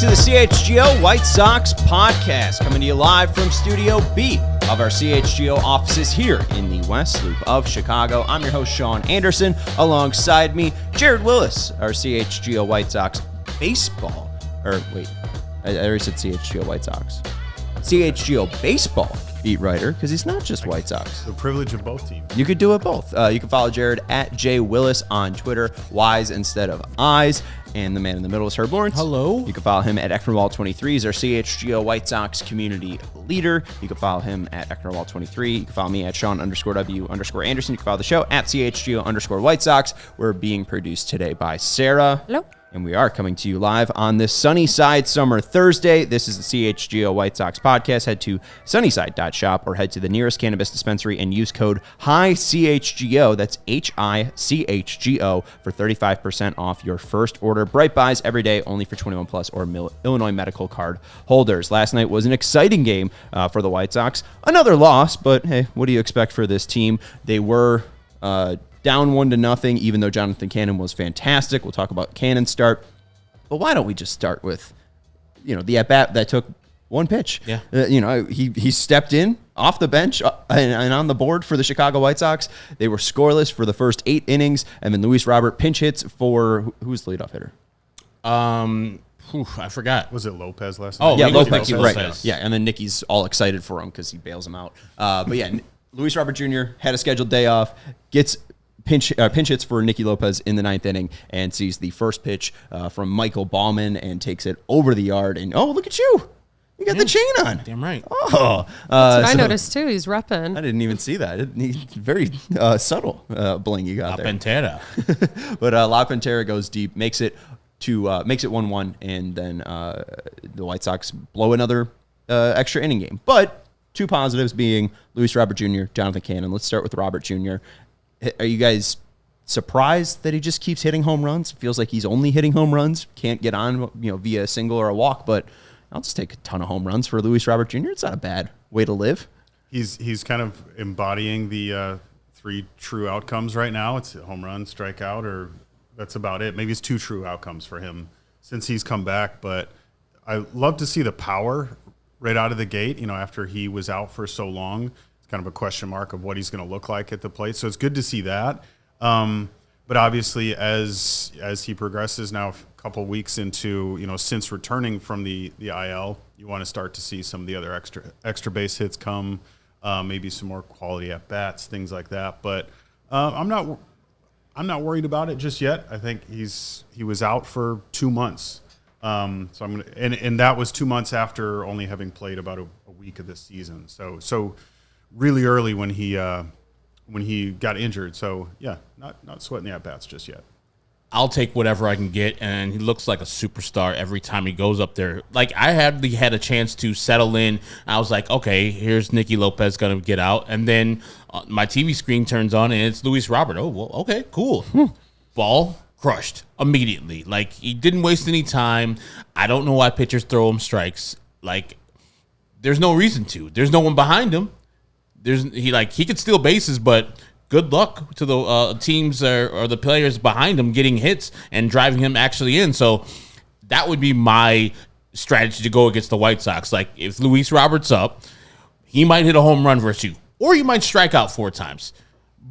To the CHGO White Sox Podcast, coming to you live from Studio B of our CHGO offices here in the West Loop of Chicago. I'm your host, Sean Anderson. Alongside me, Jared Wyllys, our CHGO White Sox baseball, I already said CHGO White Sox. CHGO baseball beat writer, because he's not just White Sox. The privilege of both teams. You could do it both. You can follow Jared at JWillis on Twitter, Y's instead of I's. And the man in the middle is Herb Lawrence. Hello. You can follow him at Ecknerwall23. He's our CHGO White Sox community leader. You can follow him at Ecknerwall23. You can follow me at Sean_W_Anderson. You can follow the show at CHGO_White Sox. We're being produced today by Sarah. Hello. And we are coming to you live on this Sunnyside Summer Thursday. This is the CHGO White Sox Podcast. Head to sunnyside.shop or head to the nearest cannabis dispensary and use code HICHGO, that's HICHGO, for 35% off your first order. Bright buys every day, only for 21 plus or Illinois medical card holders. Last night was an exciting game for the White Sox. Another loss, but hey, what do you expect for this team? They were down 1-0, even though Jonathan Cannon was fantastic. We'll talk about Cannon's start. But why don't we just start with, the at-bat that took one pitch? Yeah. He stepped in off the bench and on the board for the Chicago White Sox. They were scoreless for the first 8 innings, and then Luis Robert pinch hits for, who's the leadoff hitter? I forgot. Was it Lopez last night? Oh, yeah, Lopez. Right. Yeah, and then Nicky's all excited for him because he bails him out. But yeah, Luis Robert Jr. had a scheduled day off, gets pinch hits for Nicky Lopez in the 9th inning, and sees the first pitch from Michael Ballman and takes it over the yard. And look at you! You got the chain on. Damn right. Oh, that's what I noticed too. He's repping. I didn't even see that. Very subtle bling you got La there. Pantera. But La Pantera goes deep, makes it 1-1, and then the White Sox blow another extra inning game. But two positives being Luis Robert Jr., Jonathan Cannon. Let's start with Robert Jr. Are you guys surprised that he just keeps hitting home runs? It feels like he's only hitting home runs. Can't get on, via a single or a walk. But I'll just take a ton of home runs for Luis Robert Jr. It's not a bad way to live. He's kind of embodying the 3 true outcomes right now. It's a home run, strikeout, or that's about it. Maybe it's 2 true outcomes for him since he's come back. But I love to see the power right out of the gate. After he was out for so long. Kind of a question mark of what he's going to look like at the plate. So it's good to see that. But obviously, as he progresses now, a couple weeks into, since returning from the IL, you want to start to see some of the other extra base hits come, maybe some more quality at bats, things like that. But I'm not worried about it just yet. I think he was out for 2 months. So I'm gonna, and that was 2 months after only having played about a week of this season. So really early when he got injured. So yeah, not sweating the at bats just yet. I'll take whatever I can get, and he looks like a superstar every time he goes up there. Like, I had a chance to settle in. I was like, okay, here's Nicky Lopez going to get out, and then my TV screen turns on, and it's Luis Robert. Oh, well, okay, cool. Ball crushed immediately. Like, he didn't waste any time. I don't know why pitchers throw him strikes. Like, there's no reason to. There's no one behind him. He could steal bases, but good luck to the teams or the players behind him getting hits and driving him actually in. So that would be my strategy to go against the White Sox. Like, if Luis Robert's up, he might hit a home run versus you, or he might strike out 4 times.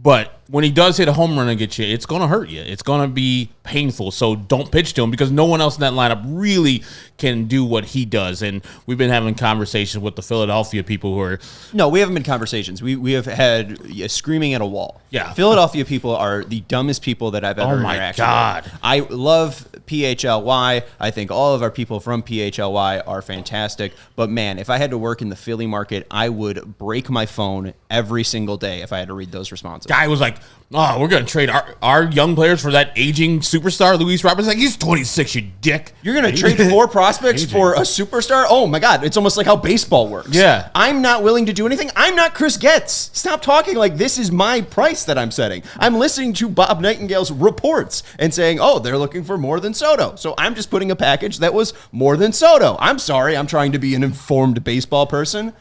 But when he does hit a home run and get you, it's going to hurt you. It's going to be painful. So don't pitch to him, because no one else in that lineup really can do what he does. And we've been having conversations with the Philadelphia people who are... No, we haven't been conversations. We have had screaming at a wall. Yeah. Philadelphia people are the dumbest people that I've ever interacted with. Oh, my God. I love PHLY. I think all of our people from PHLY are fantastic. But man, if I had to work in the Philly market, I would break my phone every single day if I had to read those responses. Guy was like, "Oh, we're gonna trade our young players for that aging superstar, Luis Roberts." Like, he's 26, you dick. You're gonna trade 4 prospects for a superstar? Oh my God! It's almost like how baseball works. Yeah. I'm not willing to do anything. I'm not Chris Getz. Stop talking like this is my price that I'm setting. I'm listening to Bob Nightingale's reports and saying, "Oh, they're looking for more than Soto." So I'm just putting a package that was more than Soto. I'm sorry. I'm trying to be an informed baseball person.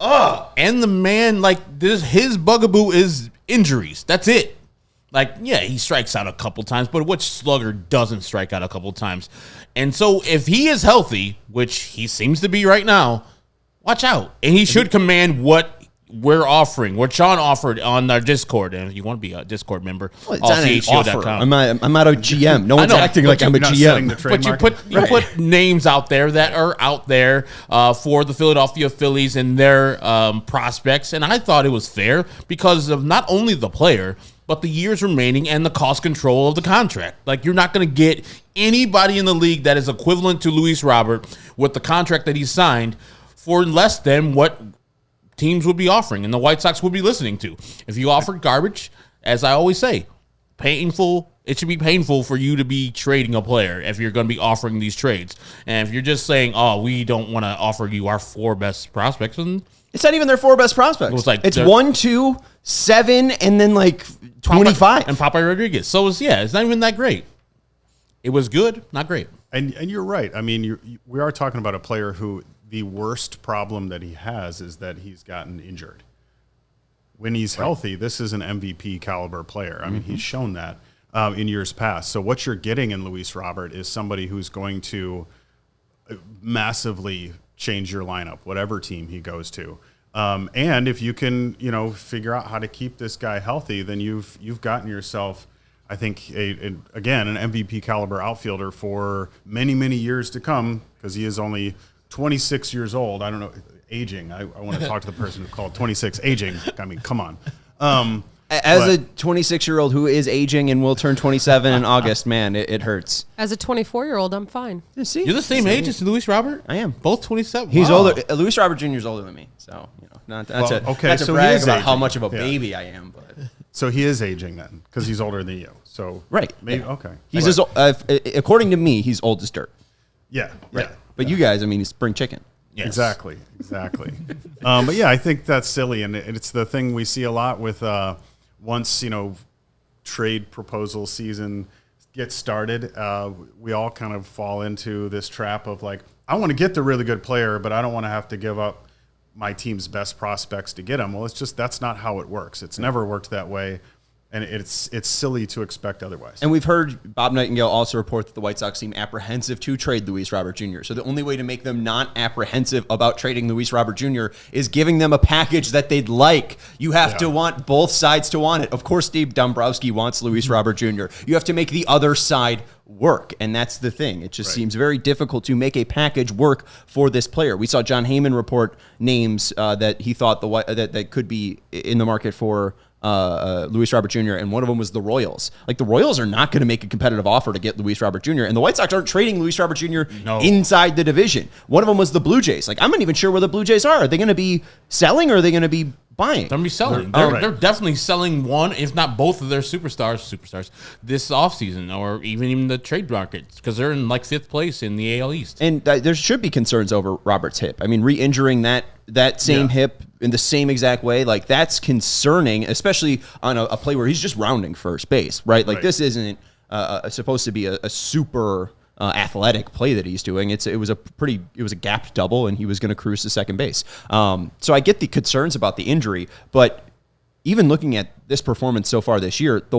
And the man, like, his bugaboo is injuries. That's it. Like, yeah, he strikes out a couple times, but which slugger doesn't strike out a couple times? And so if he is healthy, which he seems to be right now, watch out. And he should command what we're offering, what Sean offered on our Discord. And if you want to be a Discord member, Well, it's not an offer. allchgo.com. I'm not a GM. No one's acting like I'm a GM. But you put names out there that are out there for the Philadelphia Phillies and their prospects, and I thought it was fair because of not only the player, but the years remaining and the cost control of the contract. Like, you're not going to get anybody in the league that is equivalent to Luis Robert with the contract that he signed for less than what teams would be offering and the White Sox would be listening to. If you offer garbage, as I always say, it should be painful for you to be trading a player if you're going to be offering these trades. And if you're just saying, "Oh, we don't want to offer you our 4 best prospects," then It's not even their 4 best prospects. It's 1, 2, 7, and then like 25. And Popeye Rodriguez. So it's not even that great. It was good, not great. And you're right. I mean, we are talking about a player who the worst problem that he has is that he's gotten injured. When he's healthy, this is an MVP caliber player. I mean, he's shown that in years past. So what you're getting in Luis Robert is somebody who's going to massively change your lineup, whatever team he goes to. And if you can, figure out how to keep this guy healthy, then you've gotten yourself, I think, again, an MVP caliber outfielder for many, many years to come, because he is only 26 years old. I don't know, aging. I want to talk to the person who called 26 aging. I mean, come on. As a 26-year-old who is aging and will turn 27 in August, man, it hurts. As a 24-year-old, I'm fine. Yeah, see? You're the same age as Luis Robert? I am. Both 27? He's Wow. older. Luis Robert Jr. is older than me, so not to so he brag is about how aging. much of a Yeah. baby I am, but So he is aging then, because he's older than you. So right, maybe yeah. okay. He's according to me, he's old as dirt. Yeah, Right, yeah. but you guys, I mean, he's spring chicken. Yes. Exactly. But yeah, I think that's silly, and it's the thing we see a lot with once trade proposal season gets started. We all kind of fall into this trap of like, I want to get the really good player, but I don't want to have to give up my team's best prospects to get him. Well, that's not how it works. It's never worked that way. And it's silly to expect otherwise. And we've heard Bob Nightingale also report that the White Sox seem apprehensive to trade Luis Robert Jr. So the only way to make them not apprehensive about trading Luis Robert Jr. is giving them a package that they'd like. You have to want both sides to want it. Of course, Steve Dombrowski wants Luis Robert Jr. You have to make the other side work, and that's the thing. It just seems very difficult to make a package work for this player. We saw John Heyman report names that he thought that could be in the market for Luis Robert Jr., and one of them was the Royals. Like, the Royals are not going to make a competitive offer to get Luis Robert Jr., and the White Sox aren't trading Luis Robert Jr. inside the division. One of them was the Blue Jays. Like, I'm not even sure where the Blue Jays are. Are they going to be selling, or are they going to be buying? They're going to be selling. They're definitely selling one, if not both of their superstars this offseason, or even the trade market, because they're in like 5th place in the AL East. And there should be concerns over Robert's hip. I mean, re-injuring that same hip in the same exact way, like, that's concerning, especially on a play where he's just rounding first base, right? Like, this isn't supposed to be a super athletic play that he's doing. It was a gapped double, and he was going to cruise to second base. So I get the concerns about the injury, but even looking at this performance so far this year, the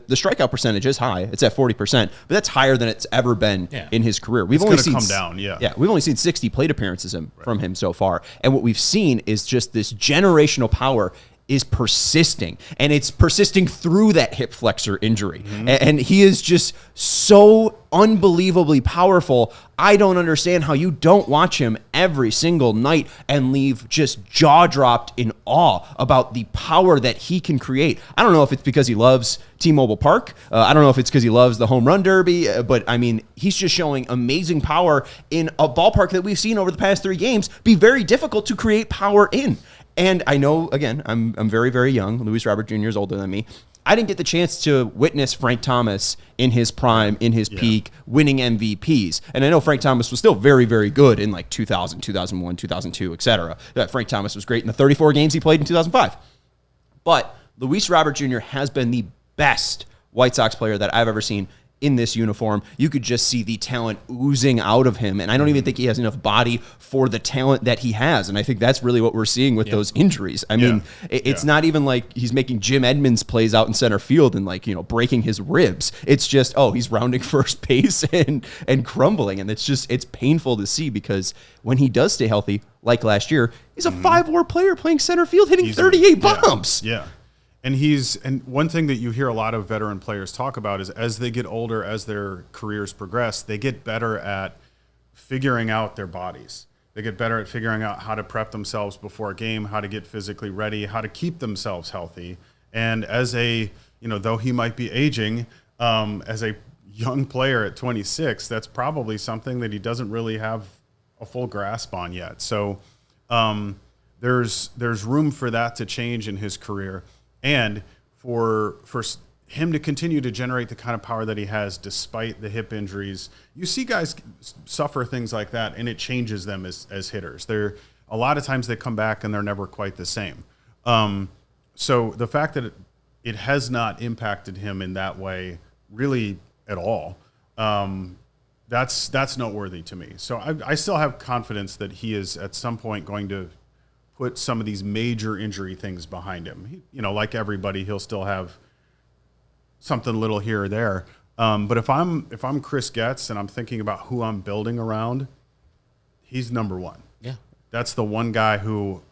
strikeout percentage is high. It's at 40%, but that's higher than it's ever been in his career. We've only seen come down, we've only seen 60 plate appearances from him so far, and what we've seen is just this generational power is persisting, and it's persisting through that hip flexor injury. And he is just so unbelievably powerful. I don't understand how you don't watch him every single night and leave just jaw dropped in awe about the power that he can create. I don't know if it's because he loves T-Mobile Park. I don't know if it's because he loves the home run derby, but I mean, he's just showing amazing power in a ballpark that we've seen over the past 3 games be very difficult to create power in. And I know, again, I'm very, very young. Luis Robert Jr. is older than me. I didn't get the chance to witness Frank Thomas in his prime, in his peak, winning MVPs. And I know Frank Thomas was still very, very good in like 2000, 2001, 2002, et cetera. Frank Thomas was great in the 34 games he played in 2005. But Luis Robert Jr. has been the best White Sox player that I've ever seen in this uniform. You could just see the talent oozing out of him. And I don't even think he has enough body for the talent that he has. And I think that's really what we're seeing with those injuries. I mean, it's not even like he's making Jim Edmonds plays out in center field and like, breaking his ribs. It's just, he's rounding first base and crumbling. And it's painful to see, because when he does stay healthy, like last year, he's a 5-WAR player playing center field, hitting 38 bombs. Yeah. And one thing that you hear a lot of veteran players talk about is as they get older, as their careers progress, they get better at figuring out their bodies. They get better at figuring out how to prep themselves before a game, how to get physically ready, how to keep themselves healthy. And as though he might be aging, as a young player at 26, that's probably something that he doesn't really have a full grasp on yet. So there's room for that to change in his career. And for him to continue to generate the kind of power that he has despite the hip injuries. You see guys suffer things like that, and it changes them as hitters. A lot of times they come back and they're never quite the same. So the fact that it has not impacted him in that way really at all, that's noteworthy to me. So I still have confidence that he is at some point going to put some of these major injury things behind him. Like everybody, he'll still have something little here or there. But if I'm Chris Getz and I'm thinking about who I'm building around, he's number one. Yeah. That's the one guy who,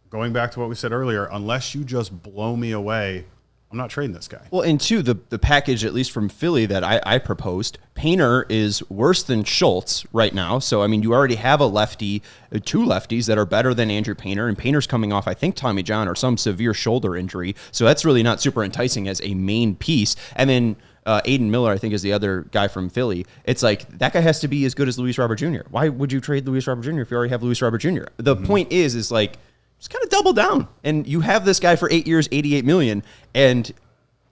going back to what we said earlier, unless you just blow me away, I'm not trading this guy. Well, and two, the package, at least from Philly, that I proposed, Painter is worse than Schultz right now. So, I mean, you already have a lefty, 2 lefties that are better than Andrew Painter, and Painter's coming off, I think, Tommy John or some severe shoulder injury. So that's really not super enticing as a main piece. And then Aiden Miller, I think, is the other guy from Philly. It's like, that guy has to be as good as Luis Robert Jr. Why would you trade Luis Robert Jr. if you already have Luis Robert Jr.? The point is like, just kind of double down. And you have this guy for 8 years, $88 million. And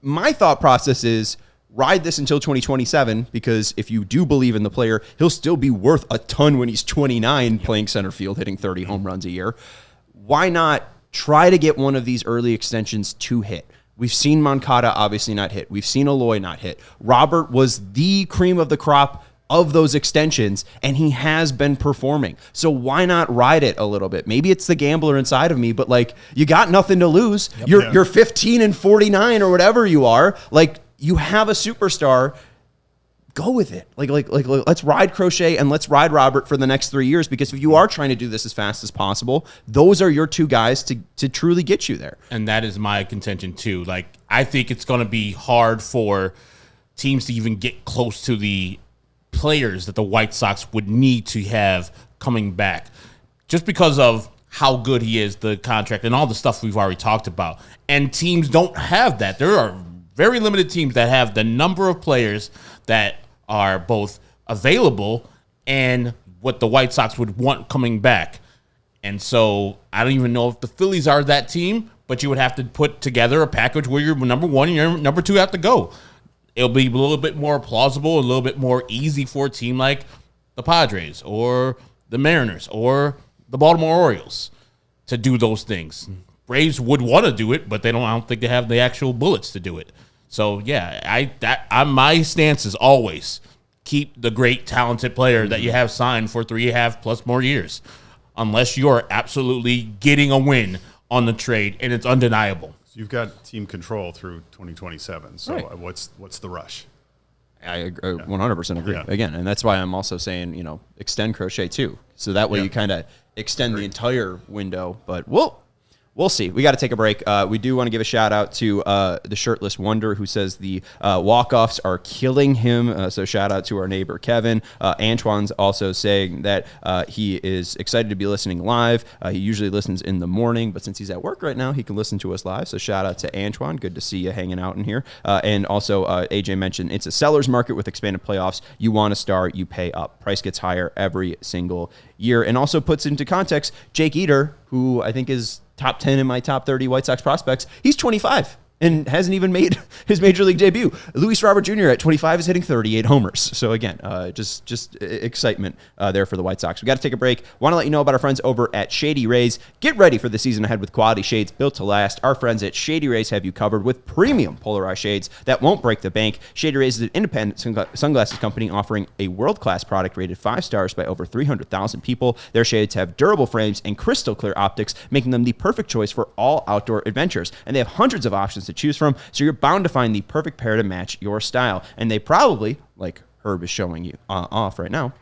my thought process is ride this until 2027, because if you do believe in the player, he'll still be worth a ton when he's 29 playing center field, hitting 30 home runs a year. Why not try to get one of these early extensions to hit? We've seen Moncada obviously not hit. We've seen Eloy not hit. Robert was the cream of the crop of those extensions, and he has been performing. So why not ride it a little bit? Maybe it's the gambler inside of me, but like, you got nothing to lose. Yep. You're 15 and 49 or whatever you are. Like, you have a superstar. Go with it. Like let's ride Crochet and let's ride Robert for the next 3 years, because if you are trying to do this as fast as possible, those are your 2 guys to truly get you there. And that is my contention too. Like, I think it's going to be hard for teams to even get close to the players that the White Sox would need to have coming back, just because of how good he is, the contract, and all the stuff we've already talked about. And teams don't have that. There are very limited teams that have the number of players that are both available and what the White Sox would want coming back. And so I don't even know if the Phillies are that team, but you would have to put together a package where your number 1 and your number 2 have to go. It'll be a little bit more plausible, a little bit more easy for a team like the Padres or the Mariners or the Baltimore Orioles to do those things. Braves would want to do it, but I don't think they have the actual bullets to do it. So yeah, my stance is always keep the great talented player that you have signed for 3.5 plus more years, unless you're absolutely getting a win on the trade and it's undeniable. You've got team control through 2027. So right. What's the rush? I 100% agree. Yeah. Again, and that's why I'm also saying, extend Crochet too. So that way you kind of extend the entire window. But we'll We'll see. We got to take a break. We do want to give a shout out to the Shirtless Wonder, who says the walk-offs are killing him. So shout out to our neighbor, Kevin. Antoine's also saying that he is excited to be listening live. He usually listens in the morning, but since he's at work right now, he can listen to us live. So shout out to Antoine. Good to see you hanging out in here. And also, AJ mentioned it's a seller's market with expanded playoffs. You want a star, you pay up. Price gets higher every single year. And also puts into context Jake Eder, who I think is top 10 in my top 30 White Sox prospects. He's 25 and hasn't even made his major league debut. Luis Robert Jr. at 25 is hitting 38 homers. So again, just excitement there for the White Sox. We got to take a break. Want to let you know about our friends over at Shady Rays. Get ready for the season ahead with quality shades built to last. Our friends at Shady Rays have you covered with premium polarized shades that won't break the bank. Shady Rays is an independent sunglasses company offering a world-class product rated 5 stars by over 300,000 people. Their shades have durable frames and crystal clear optics, making them the perfect choice for all outdoor adventures. And they have hundreds of options to choose from, so you're bound to find the perfect pair to match your style. And they probably, like Herb is showing you off right now,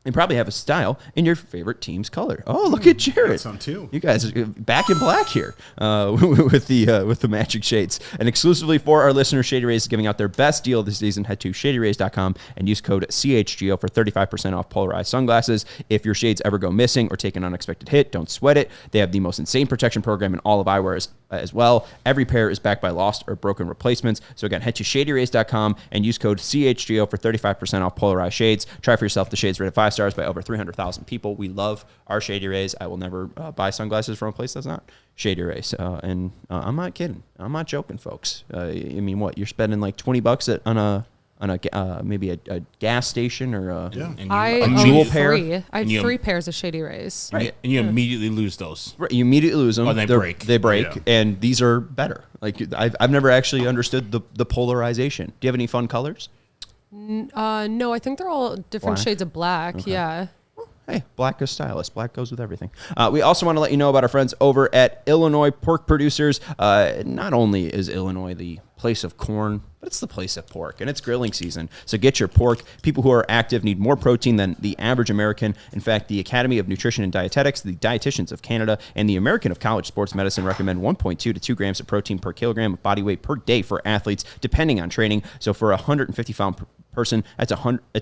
they probably have a style in your favorite team's color. Oh, look at Jared. Some too. You guys are back in black here with the matching shades. And exclusively for our listeners, Shady Rays is giving out their best deal this season. Head to shadyrays.com and use code CHGO for 35% off polarized sunglasses. If your shades ever go missing or take an unexpected hit, don't sweat it. They have the most insane protection program in all of eyewear as well. Every pair is backed by lost or broken replacements. So again, head to shadyrays.com and use code CHGO for 35% off polarized shades. Try for yourself the shades rated 5 stars by over 300,000 people. We love our Shady Rays. I will never buy sunglasses from a place that's not Shady Rays. And I'm not kidding. I'm not joking, folks. I mean, what? You're spending like $20 on maybe a gas station or a jewel pair. I have 3 pairs of Shady Rays. Right. And you immediately lose those. Right. You immediately lose them. Oh, they break. They break, Yeah. and these are better. Like I've never actually understood the polarization. Do you have any fun colors? No, I think they're all different Black? shades of black. Okay. Yeah. Hey, black is stylish. Black goes with everything. We also want to let you know about our friends over at Illinois Pork Producers. Not only is Illinois the place of corn, but it's the place of pork, and it's grilling season. So get your pork. People who are active need more protein than the average American. In fact, the Academy of Nutrition and Dietetics, the Dietitians of Canada, and the American of College Sports Medicine recommend 1.2 to 2 grams of protein per kilogram of body weight per day for athletes, depending on training. So for a 150-pound person, that's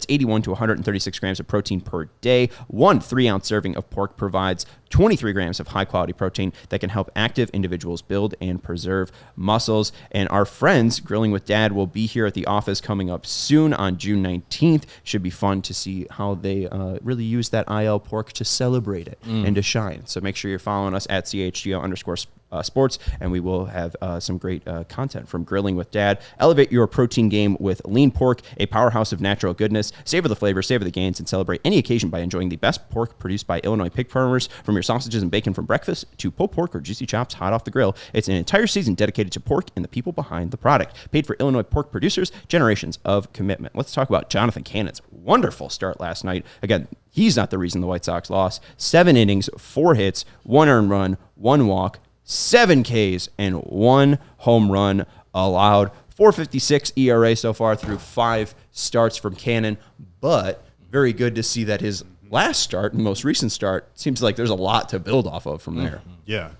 81 to 136 grams of protein per day. 1 3-ounce serving of pork provides 23 grams of high-quality protein that can help active individuals build and preserve muscles. And our friends, Grilling with Dad, will be here at the office coming up soon on June 19th. Should be fun to see how they really use that IL pork to celebrate it and to shine. So make sure you're following us at CHGO_sports, and we will have some great content from Grilling with Dad. Elevate your protein game with lean pork, a powerhouse of natural goodness. Savor the flavor, savor the gains, and celebrate any occasion by enjoying the best pork produced by Illinois pig farmers. From your sausages and bacon from breakfast to pulled pork or juicy chops hot off the grill, it's an entire season dedicated to pork and the people behind the product. Paid for Illinois pork producers, generations of commitment. Let's talk about Jonathan Cannon's wonderful start last night. Again, he's not the reason the White Sox lost. 7 innings, 4 hits, 1 earned run, 1 walk, 7 Ks, and 1 home run allowed. 4.56 ERA so far through 5 starts from Cannon, but very good to see that his last start and most recent start seems like there's a lot to build off of from there. Yeah.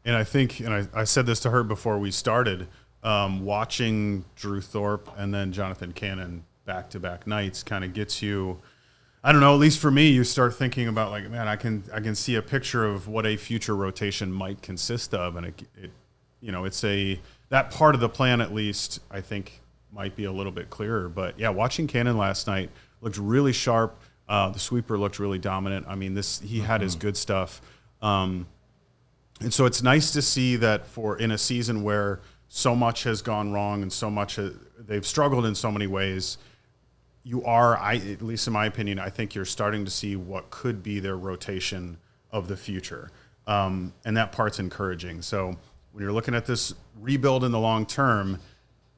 And I think, and I said this to her before we started, watching Drew Thorpe and then Jonathan Cannon back-to-back nights kind of gets you, I don't know, at least for me, you start thinking about like, man, I can see a picture of what a future rotation might consist of. And it's that part of the plan, at least, I think might be a little bit clearer. But yeah, watching Cannon last night looked really sharp. The sweeper looked really dominant. I mean, he had his good stuff. And so it's nice to see that in a season where so much has gone wrong and so much they've struggled in so many ways, at least in my opinion, I think you're starting to see what could be their rotation of the future. And that part's encouraging. So when you're looking at this rebuild in the long term,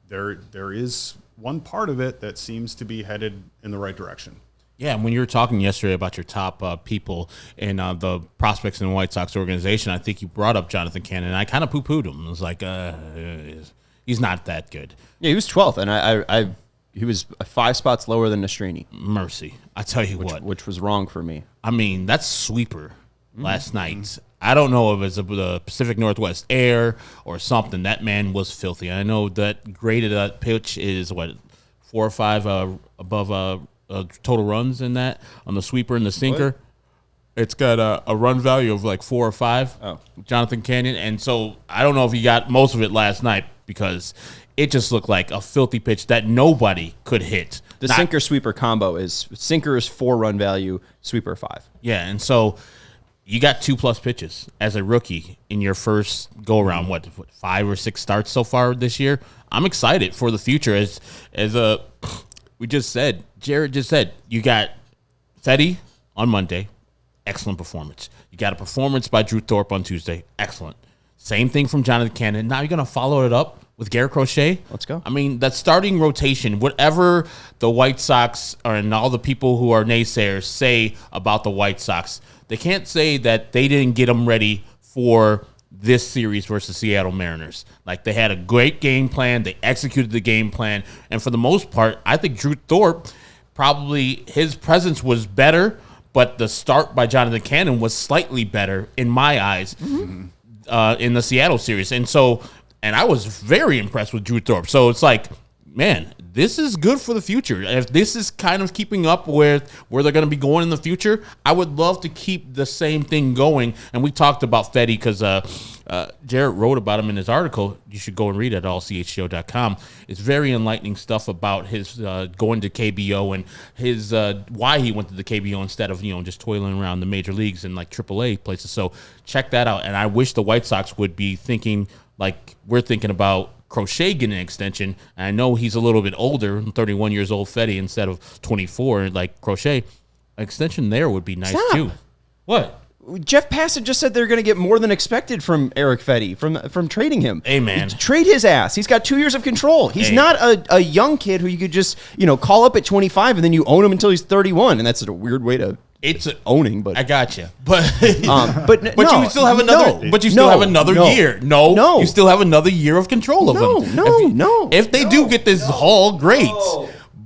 there is one part of it that seems to be headed in the right direction. Yeah, and when you were talking yesterday about your top people and the prospects in the White Sox organization, I think you brought up Jonathan Cannon, and I kind of poo-pooed him. I was like, he's not that good. Yeah, he was 12th, and he was 5 spots lower than Nastrini. Mercy. I tell you which was wrong for me. I mean, that sweeper last night, I don't know if it's the Pacific Northwest air or something. That man was filthy. I know that graded pitch is, 4 or 5 above total runs in that on the sweeper and the sinker. What? It's got a run value of like 4 or 5. Oh. Jonathan Canyon. And so I don't know if he got most of it last night because it just looked like a filthy pitch that nobody could hit. The sinker sweeper combo is sinker is 4 run value, sweeper 5. Yeah, and so you got 2+ pitches as a rookie in your first go around. What 5 or 6 starts so far this year? I'm excited for the future. As we just said, Jared just said, you got Fetty on Monday. Excellent performance. You got a performance by Drew Thorpe on Tuesday. Excellent. Same thing from Jonathan Cannon. Now you're going to follow it up with Garrett Crochet. Let's go. I mean, that starting rotation, whatever the White Sox and all the people who are naysayers say about the White Sox, they can't say that they didn't get them ready for this series versus Seattle Mariners. Like, they had a great game plan. They executed the game plan. And for the most part, I think Drew Thorpe, probably his presence was better, but the start by Jonathan Cannon was slightly better in my eyes in the Seattle series. And I was very impressed with Drew Thorpe. So it's like, man, this is good for the future. If this is kind of keeping up with where they're going to be going in the future, I would love to keep the same thing going. And we talked about Fetty because Jared wrote about him in his article. You should go and read it at ALLCITY.com. It's very enlightening stuff about his going to KBO and his why he went to the KBO instead of just toiling around the major leagues and like AAA places. So check that out. And I wish the White Sox would be thinking like we're thinking about Crochet getting an extension. And I know he's a little bit older, 31 years old, Fetty, instead of 24 like Crochet. An extension there would be nice too. What? Jeff Passett just said they're going to get more than expected from Eric Fetty from trading him. Hey, man. Trade his ass. He's got 2 years of control. He's not a young kid who you could just call up at 25 and then you own him until he's 31. And that's a weird way to. It's owning, but I got you. But you still have another. But you still have another year. No, you still have another year of control of them. If they do get this haul, great.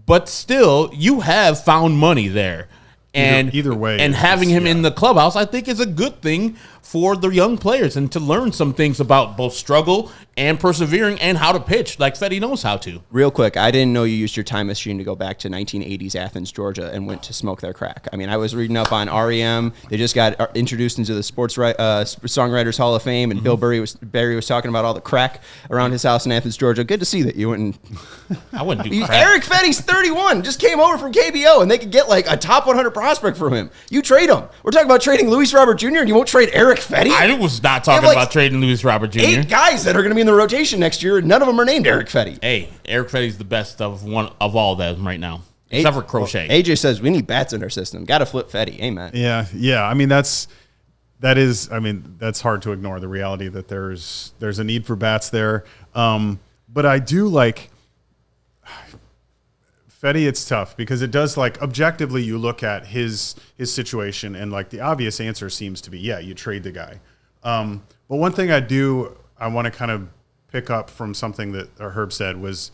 But still, you have found money there. And either way, and having him in the clubhouse, I think, is a good thing for the young players and to learn some things about both struggle and persevering and how to pitch like Fetty knows how to. Real quick, I didn't know you used your time machine to go back to 1980s Athens, Georgia, and went to smoke their crack. I mean, I was reading up on REM. They just got introduced into the Songwriters Hall of Fame, and Bill Berry was talking about all the crack around his house in Athens, Georgia. Good to see that you went and. I wouldn't do crack. Eric Fetty's 31, just came over from KBO, and they could get like a top 100 prospect from him. You trade him. We're talking about trading Luis Robert Jr., and you won't trade Eric Fetty? I was not talking about trading Luis Robert Jr. 8 guys that are going to be in the rotation next year, and none of them are named Eric Fetty. Hey, Eric Fetty's the best of all of them right now, except for Crochet. AJ says we need bats in our system. Got to flip Fetty. Amen. Yeah. I mean, that's hard to ignore the reality that there's a need for bats there. But I do like Fetty. It's tough because it does, like, objectively you look at his situation and like the obvious answer seems to be, you trade the guy. But one thing I want to kind of pick up from something that Herb said was,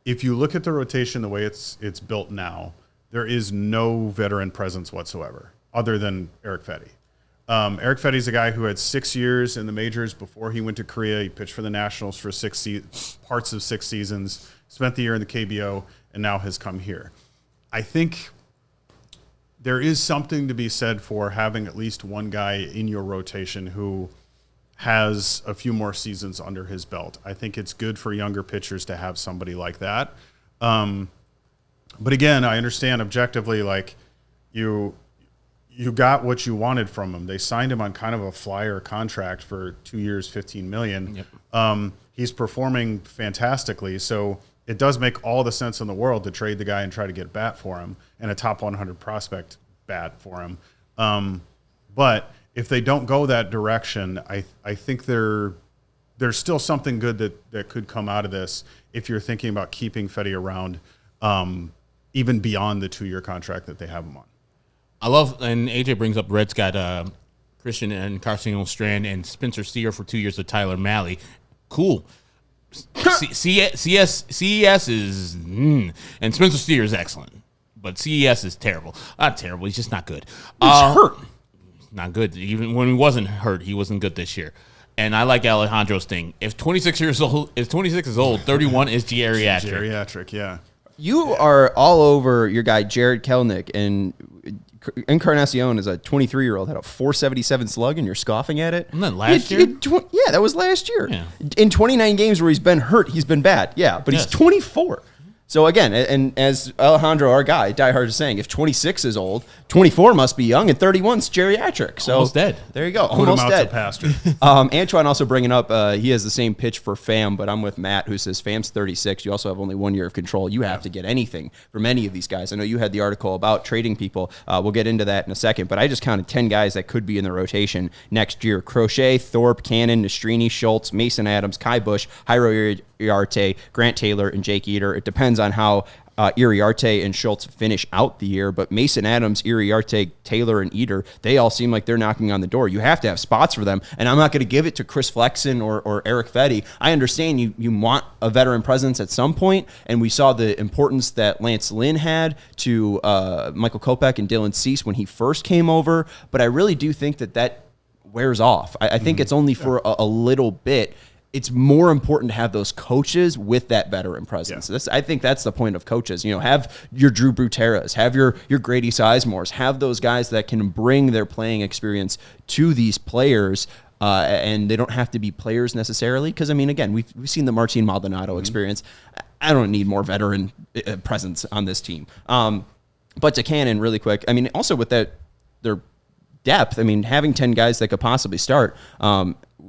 if you look at the rotation the way it's built now, there is no veteran presence whatsoever other than Eric Fetty. Eric Fetty's a guy who had 6 years in the majors before he went to Korea. He pitched for the Nationals for parts of 6 seasons, spent the year in the KBO, and now has come here. I think there is something to be said for having at least one guy in your rotation who has a few more seasons under his belt. I think it's good for younger pitchers to have somebody like that. But again, I understand objectively, like, you got what you wanted from him. They signed him on kind of a flyer contract for 2 years, $15 million. Yep. He's performing fantastically, so it does make all the sense in the world to trade the guy and try to get a bat for him and a top 100 prospect bat for him. But if they don't go that direction, I think there's still something good that could come out of this if you're thinking about keeping Fetty around, even beyond the 2-year contract that they have him on. I love, and AJ brings up Red's got Christian and Carson Strand and Spencer Steer for 2 years with Tyler Malley. Cool. CES is, and Spencer Steer is excellent, but CES is terrible. Not terrible. He's just not good. He's hurt. not good. Even when he wasn't hurt, he wasn't good this year. And I like Alejandro's thing. If 26 is old, 31 is geriatric. Geriatric, yeah. You are all over your guy Jared Kelnick, and Encarnacion is a 23-year-old, had a 477 slug, and you're scoffing at it. Wasn't that last year? Yeah, that was last year. Yeah. In 29 games where he's been hurt, he's been bad. Yeah, but he's 24. So again, and as Alejandro, our guy, diehard, is saying, if 26 is old, 24 must be young, and 31 is geriatric. So almost dead. There you go. Put Almost him out dead. to pasture. Antoine also bringing up, he has the same pitch for Pham, but I'm with Matt, who says Pham's 36. You also have only 1 year of control. You have to get anything from any of these guys. I know you had the article about trading people. We'll get into that in a second, but I just counted 10 guys that could be in the rotation next year. Crochet, Thorpe, Cannon, Nastrini, Schultz, Mason Adams, Kai Bush, Jairo Iriarte, Grant Taylor, and Jake Eater. It depends on how Iriarte and Schultz finish out the year, but Mason Adams, Iriarte, Taylor, and Eater, they all seem like they're knocking on the door. You have to have spots for them, and I'm not going to give it to Chris Flexen or Eric Fetty. I understand you want a veteran presence at some point, and we saw the importance that Lance Lynn had to Michael Kopech and Dylan Cease when he first came over, but I really do think that wears off. I think it's only for a little bit. It's more important to have those coaches with that veteran presence. Yeah. I think that's the point of coaches. Have your Drew Bruteras, have your Grady Sizemores, have those guys that can bring their playing experience to these players, and they don't have to be players necessarily. Because, again, we've seen the Martin Maldonado experience. I don't need more veteran presence on this team. But to Cannon, really quick, also with their depth, having 10 guys that could possibly start,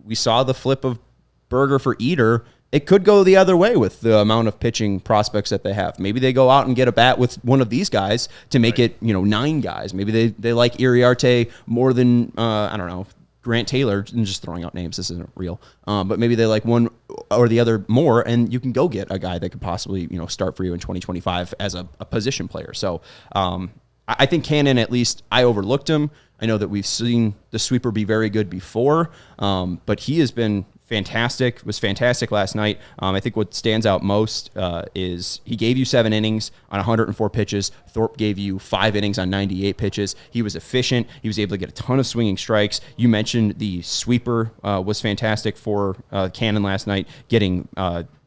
we saw the flip of Berger for Eater. It could go the other way with the amount of pitching prospects that they have. Maybe they go out and get a bat with one of these guys to make it 9 guys. Maybe they like Iriarte more than Grant Taylor. And just throwing out names, this isn't real, but maybe they like one or the other more, and you can go get a guy that could possibly start for you in 2025 as a position player. So I think Cannon, at least I overlooked him. I know that we've seen the sweeper be very good before, but he has been fantastic. Was fantastic last night. I think what stands out most is he gave you 7 innings on 104 pitches. Thorpe gave you 5 innings on 98 pitches. He was efficient. He was able to get a ton of swinging strikes. You mentioned the sweeper was fantastic for Cannon last night, getting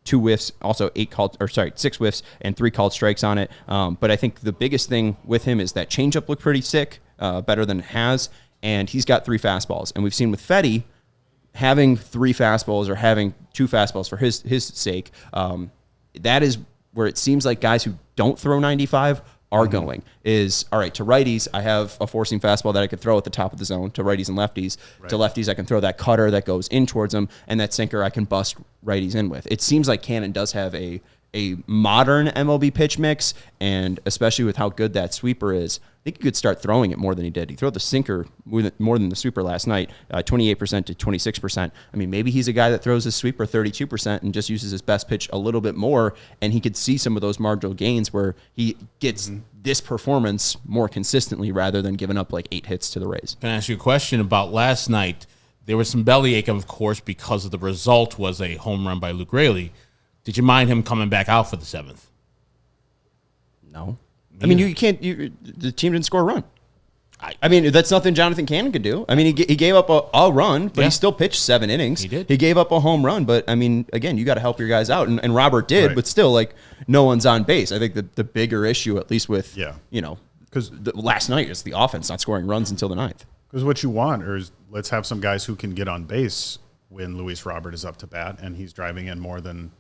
2 whiffs, also 6 whiffs and 3 called strikes on it. But I think the biggest thing with him is that changeup looked pretty sick, better than it has, and he's got 3 fastballs. And we've seen with Fetty, having 3 fastballs or having 2 fastballs for his sake, that is where it seems like guys who don't throw 95 are going. Is, all right, to righties, I have a four-seam fastball that I could throw at the top of the zone to righties and lefties. Right. To lefties, I can throw that cutter that goes in towards them, and that sinker I can bust righties in with. It seems like Cannon does have a modern MLB pitch mix, and especially with how good that sweeper is, I think he could start throwing it more than he did. He threw the sinker more than the sweeper last night, 28% to 26%. Maybe he's a guy that throws his sweeper 32% and just uses his best pitch a little bit more, and he could see some of those marginal gains where he gets this performance more consistently rather than giving up like 8 hits to the Rays. Can I ask you a question about last night? There was some bellyache, of course, because of the result was a home run by Luke Raley. Did you mind him coming back out for the 7th? No. You can't. The team didn't score a run. That's nothing Jonathan Cannon could do. He gave up a run, but he still pitched 7 innings. He did. He gave up a home run, but again, you got to help your guys out, and Robert did, but still, no one's on base. I think the bigger issue, at least with because last night is the offense not scoring runs until the 9th. Because what you want is let's have some guys who can get on base when Luis Robert is up to bat and he's driving in more than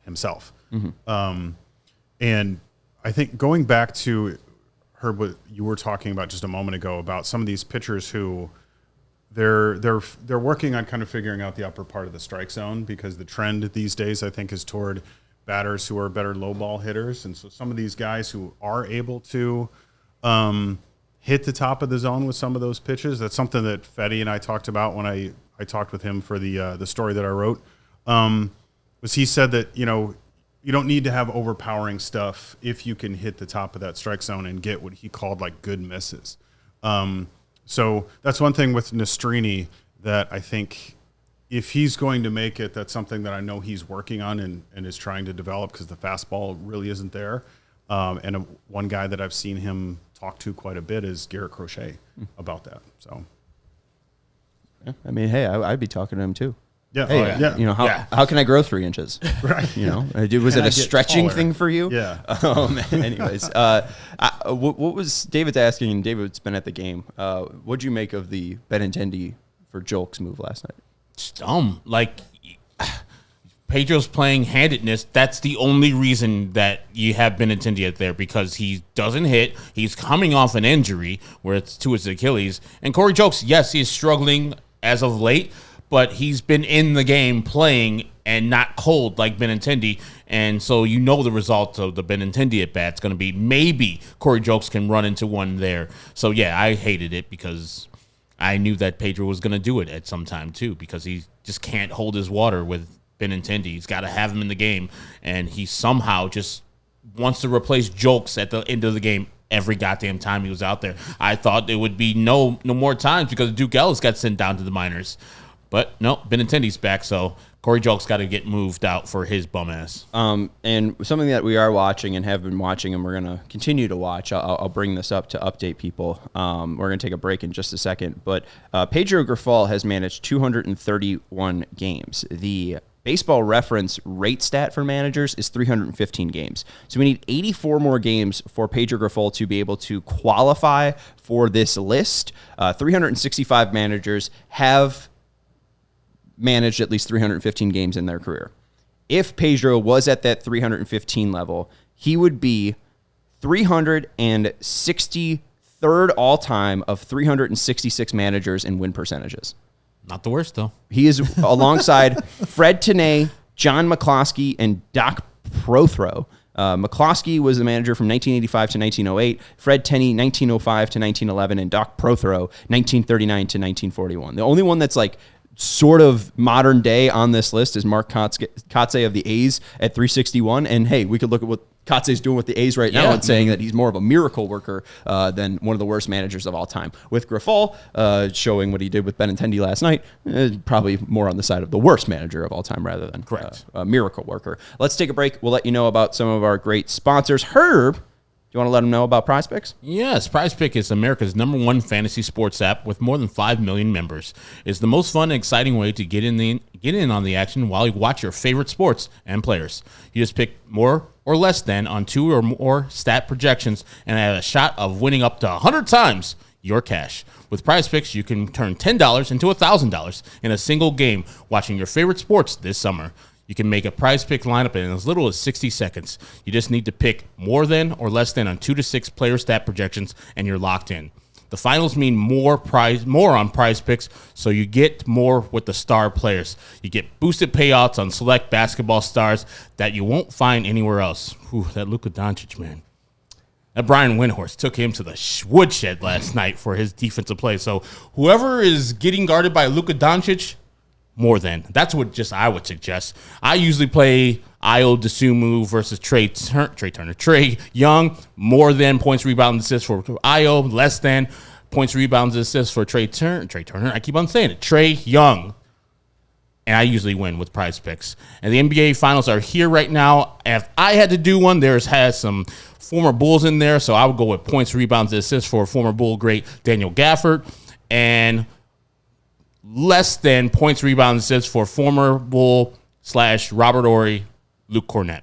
himself. And I think going back to Herb, what you were talking about just a moment ago about some of these pitchers who they're working on kind of figuring out the upper part of the strike zone, because the trend these days, I think, is toward batters who are better low ball hitters. And so some of these guys who are able to hit the top of the zone with some of those pitches, that's something that Fetty and I talked about when I talked with him for the story that I wrote, was he said that, you don't need to have overpowering stuff if you can hit the top of that strike zone and get what he called good misses. So that's one thing with Nastrini that I think if he's going to make it, that's something that I know he's working on and is trying to develop, because the fastball really isn't there. One guy that I've seen him talk to quite a bit is Garrett Crochet about that. So I mean, hey, I'd be talking to him too. Yeah. Hey, yeah. you know, how can I grow 3 inches? Right. You know, was it a stretching taller? thing for you? Yeah. Anyways, what was David's asking? And David's been at the game. What'd you make of the Benintendi for Jolk's move last night? It's dumb. Like, Pedro's playing handedness. That's the only reason that you have Benintendi there, because he doesn't hit. He's coming off an injury where it's to his Achilles. And Corey Jolks, yes, he's struggling as of late, but he's been in the game playing and not cold like Benintendi. And so you know the result of the Benintendi at bat's going to be maybe Corey Jolks can run into one there. So, yeah, I hated it because I knew that Pedro was going to do it at some time too, because he just can't hold his water with Benintendi. He's got to have him in the game, and he somehow just wants to replace Jolks at the end of the game every goddamn time he was out there. I thought there would be no more times because Duke Ellis got sent down to the minors. But no, Benintendi's back, so Corey Jolks got to get moved out for his bum ass. And something that we are watching and have been watching, and we're going to continue to watch, I'll bring this up to update people. We're going to take a break in just a second. But Pedro Grifol has managed 231 games. The Baseball Reference rate stat for managers is 315 games. So we need 84 more games for Pedro Grifol to be able to qualify for this list. 365 managers have managed at least 315 games in their career. If Pedro was at that 315 level, he would be 363rd all-time of 366 managers in win percentages. Not the worst, though. He is alongside Fred Tenay, John McCloskey, and Doc Prothro. McCloskey was the manager from 1985 to 1908, Fred Tenney 1905 to 1911, and Doc Prothro 1939 to 1941. The only one that's like sort of modern day on this list is Mark Kotze of the A's at 361. And hey, we could look at what Kotze's doing with the A's right now and saying that he's more of a miracle worker than one of the worst managers of all time. With Grifol showing what he did with Benintendi last night, probably more on the side of the worst manager of all time rather than a miracle worker. Let's take a break. We'll let you know about some of our great sponsors. Herb, do you want to let them know about Prize Picks? Yes, Prize Pick is America's #1 fantasy sports app with more than 5 million members. It's the most fun and exciting way to get in on the action while you watch your favorite sports and players. You just pick more or less than on 2 or more stat projections and have a shot of winning up to 100 times your cash. With Prize Picks, you can turn $10 into $1,000 in a single game watching your favorite sports this summer. You can make a Prize Pick lineup in as little as 60 seconds. You just need to pick more than or less than on 2 to 6 player stat projections, and you're locked in. The finals mean more on Prize Picks, so you get more with the star players. You get boosted payouts on select basketball stars that you won't find anywhere else. Whew, that Luka Doncic, man. That Brian Windhorst took him to the woodshed last night for his defensive play. So whoever is getting guarded by Luka Doncic, more than. That's what just I would suggest. I usually play Io DeSumo versus Trey Young. More than points, rebounds, assists for Io. Less than points, rebounds, assists for Trey Turner. I keep on saying it. Trey Young. And I usually win with Prize Picks. And the NBA Finals are here right now. If I had to do one, has some former Bulls in there. So I would go with points, rebounds, assists for former Bull great Daniel Gafford. And less than points, rebounds, assists for former Bull / Robert Horry, Luke Cornett.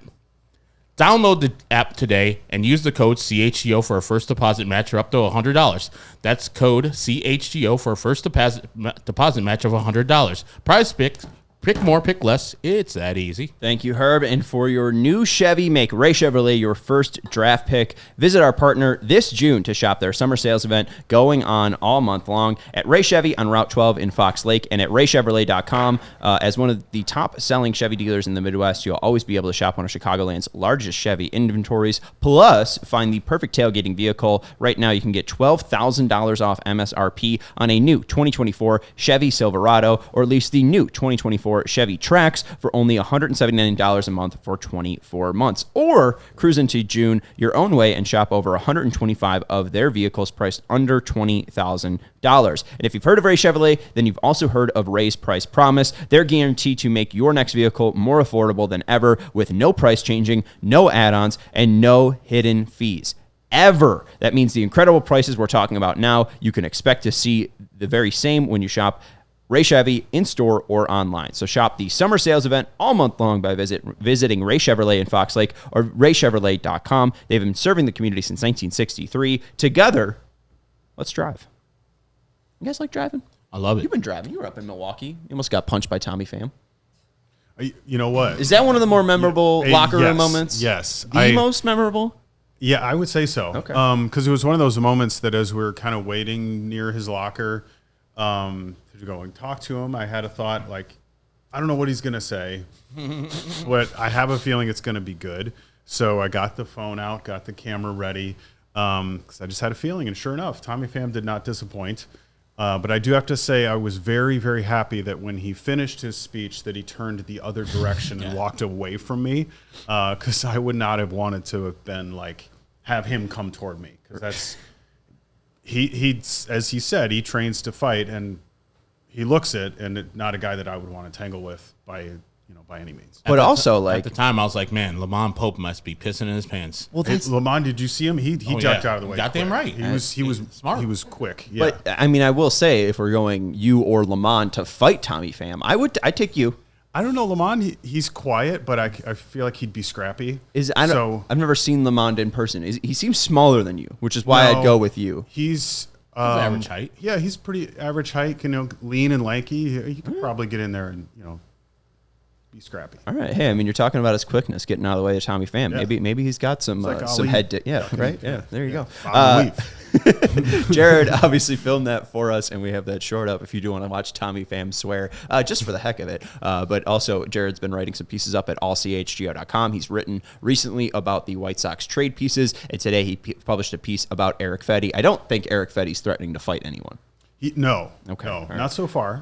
Download the app today and use the code CHGO for a first deposit match of up to $100. That's code CHGO for a first deposit match of $100. Prize Picks. Pick more, pick less. It's that easy. Thank you, Herb. And for your new Chevy, make Ray Chevrolet your first draft pick. Visit our partner this June to shop their summer sales event going on all month long at Ray Chevy on Route 12 in Fox Lake and at raychevrolet.com. As one of the top-selling Chevy dealers in the Midwest, you'll always be able to shop one of Chicagoland's largest Chevy inventories, plus find the perfect tailgating vehicle. Right now, you can get $12,000 off MSRP on a new 2024 Chevy Silverado or lease the new 2024 Chevy Trax for only $179 a month for 24 months. Or cruise into June your own way and shop over 125 of their vehicles priced under $20,000. And if you've heard of Ray Chevrolet, then you've also heard of Ray's Price Promise. They're guaranteed to make your next vehicle more affordable than ever with no price changing, no add-ons, and no hidden fees. Ever. That means the incredible prices we're talking about now, you can expect to see the very same when you shop Ray Chevy in-store or online. So shop the summer sales event all month long by visiting Ray Chevrolet in Fox Lake or raychevrolet.com. They've been serving the community since 1963. Together, let's drive. You guys like driving? I love it. You've been driving. You were up in Milwaukee. You almost got punched by Tommy Pham. You know what? Is that one of the more memorable locker room moments? Yes. The most memorable? Yeah, I would say so. Okay. Because it was one of those moments that as we were kind of waiting near his locker to go and talk to him, I had a thought like, I don't know what he's going to say, but I have a feeling it's going to be good. So I got the phone out, got the camera ready, because I just had a feeling. And sure enough, Tommy Pham did not disappoint. But I do have to say I was very, very happy that when he finished his speech that he turned the other direction and walked away from me, because I would not have wanted to have been like, have him come toward me. Because that's, he as he said, he trains to fight, and he looks it, and not a guy that I would want to tangle with by any means. But also, at the time, I was like, man, Lamont Pope must be pissing in his pants. Well, Lamont, did you see him? He ducked out of the way. Goddamn right. He was smart. He was quick. Yeah. But I mean, I will say, if we're going you or Lamont to fight Tommy Pham, I'd take you. I don't know, Lamont. He's quiet, but I feel like he'd be scrappy. I've never seen Lamont in person. He seems smaller than you, which is why I'd go with you. He's average height. Yeah, he's pretty average height. Lean and lanky. He could probably get in there and be scrappy. All right. Hey, I mean, you're talking about his quickness, getting out of the way of Tommy Pham. Yeah. Maybe he's got some like some head. Right. Yeah. There you go. Jared obviously filmed that for us, and we have that short up if you do want to watch Tommy Pham swear, just for the heck of it. But also, Jared's been writing some pieces up at allchgo.com. He's written recently about the White Sox trade pieces, and today he published a piece about Eric Fedde. I don't think Eric Fedde's threatening to fight anyone. No. Okay. No, Right. not so far.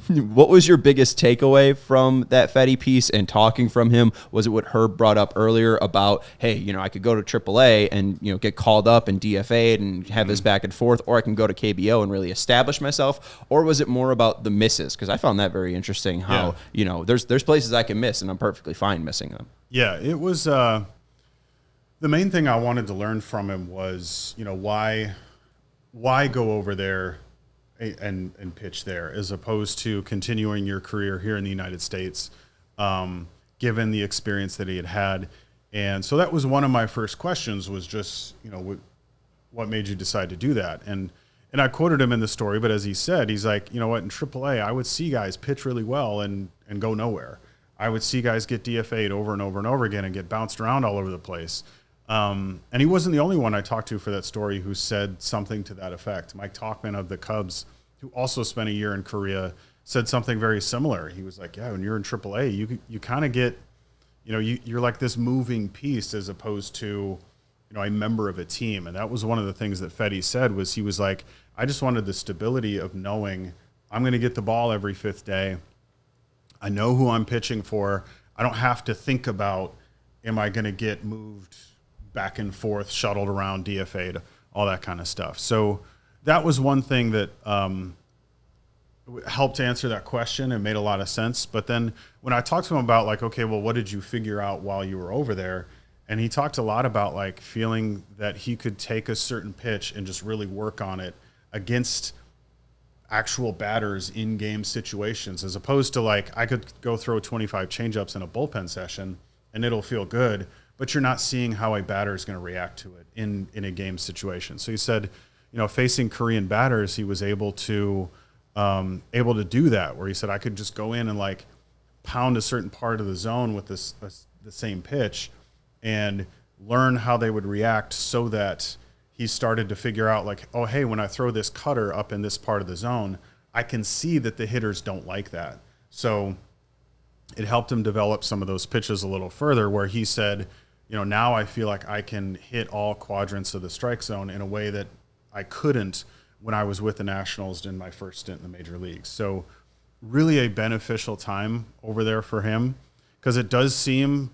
What was your biggest takeaway from that Fedde piece and talking from him? Was it what Herb brought up earlier about, hey, I could go to AAA and, get called up and DFA'd and have this back and forth, or I can go to KBO and really establish myself? Or was it more about the misses? Because I found that very interesting how, there's places I can miss and I'm perfectly fine missing them. Yeah, it was the main thing I wanted to learn from him was, why go over there and pitch there as opposed to continuing your career here in the United States, given the experience that he had. And so that was one of my first questions was just, what made you decide to do that? And I quoted him in the story, but as he said, he's like, you know what, in AAA, I would see guys pitch really well and go nowhere. I would see guys get DFA'd over and over and over again and get bounced around all over the place. And he wasn't the only one I talked to for that story who said something to that effect. Mike Tauchman of the Cubs, who also spent a year in Korea, said something very similar. He was like, yeah, when you're in AAA, you kind of get, you're like this moving piece as opposed to, a member of a team. And that was one of the things that Fedde said was he was like, I just wanted the stability of knowing I'm going to get the ball every fifth day. I know who I'm pitching for. I don't have to think about, am I going to get moved back and forth, shuttled around, DFA'd, all that kind of stuff. So that was one thing that helped answer that question and made a lot of sense. But then when I talked to him about like, okay, well, what did you figure out while you were over there? And he talked a lot about like feeling that he could take a certain pitch and just really work on it against actual batters in game situations, as opposed to like, I could go throw 25 changeups in a bullpen session and it'll feel good, but you're not seeing how a batter is going to react to it in a game situation. So he said, facing Korean batters, he was able to do that, where he said, I could just go in and like pound a certain part of the zone with the same pitch and learn how they would react, so that he started to figure out like, oh, hey, when I throw this cutter up in this part of the zone, I can see that the hitters don't like that. So it helped him develop some of those pitches a little further, where he said, now I feel like I can hit all quadrants of the strike zone in a way that I couldn't when I was with the Nationals in my first stint in the major leagues. So really a beneficial time over there for him, because it does seem,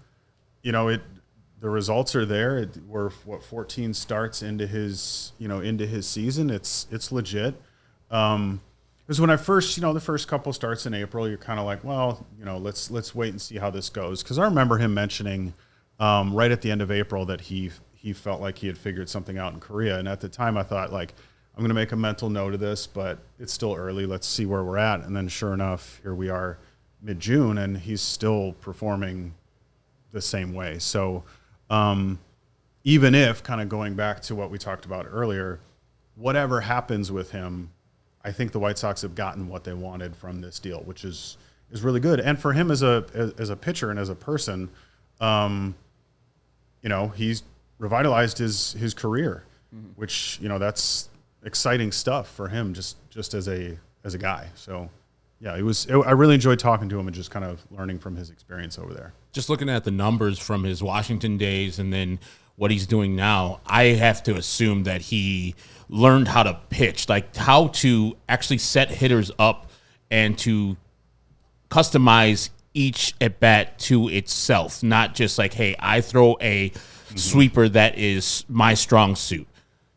the results are there. We're 14 starts into his season. It's legit. Because when I first, the first couple starts in April, you're kind of like, well, let's wait and see how this goes. Because I remember him mentioning right at the end of April that he felt like he had figured something out in Korea. And at the time I thought like, I'm going to make a mental note of this, but it's still early. Let's see where we're at. And then sure enough, here we are mid-June, and he's still performing the same way. So even if, kind of going back to what we talked about earlier, whatever happens with him, I think the White Sox have gotten what they wanted from this deal, which is really good. And for him as a pitcher and as a person, he's revitalized his career, which, that's exciting stuff for him just as a guy. So yeah, I really enjoyed talking to him and just kind of learning from his experience over there. Just looking at the numbers from his Washington days and then what he's doing now, I have to assume that he learned how to pitch, like how to actually set hitters up and to customize each at bat to itself, not just like, hey, I throw a sweeper that is my strong suit.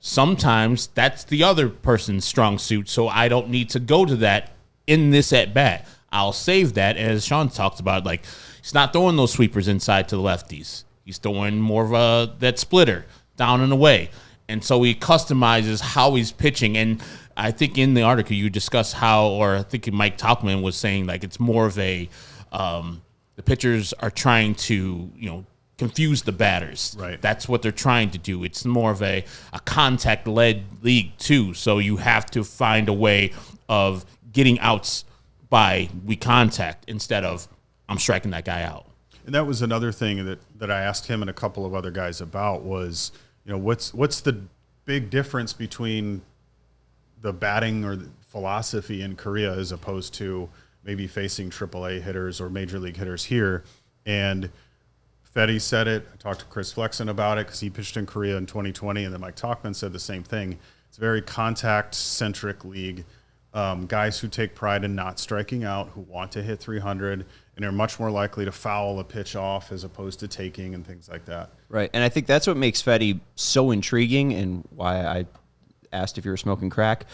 Sometimes that's the other person's strong suit, so I don't need to go to that in this at bat. I'll save that, as Sean talked about. Like, he's not throwing those sweepers inside to the lefties. He's throwing more of that splitter down and away. And so he customizes how he's pitching. And I think in the article you discussed how, or I think Mike Tauchman was saying, like, it's more of a the pitchers are trying to, confuse the batters. Right. That's what they're trying to do. It's more of a contact-led league, too. So you have to find a way of getting outs by weak contact instead of I'm striking that guy out. And that was another thing that I asked him and a couple of other guys about was, what's the big difference between the batting or the philosophy in Korea as opposed to maybe facing AAA hitters or major league hitters here? And Fetty said it. I talked to Chris Flexen about it because he pitched in Korea in 2020, and then Mike Tauchman said the same thing. It's a very contact-centric league. Guys who take pride in not striking out, who want to hit 300, and are much more likely to foul a pitch off as opposed to taking and things like that. Right, and I think that's what makes Fetty so intriguing and why I asked if you were smoking crack,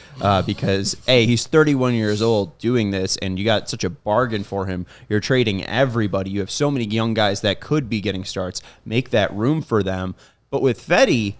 because, A, he's 31 years old doing this, and you got such a bargain for him. You're trading everybody. You have so many young guys that could be getting starts. Make that room for them. But with Fetty,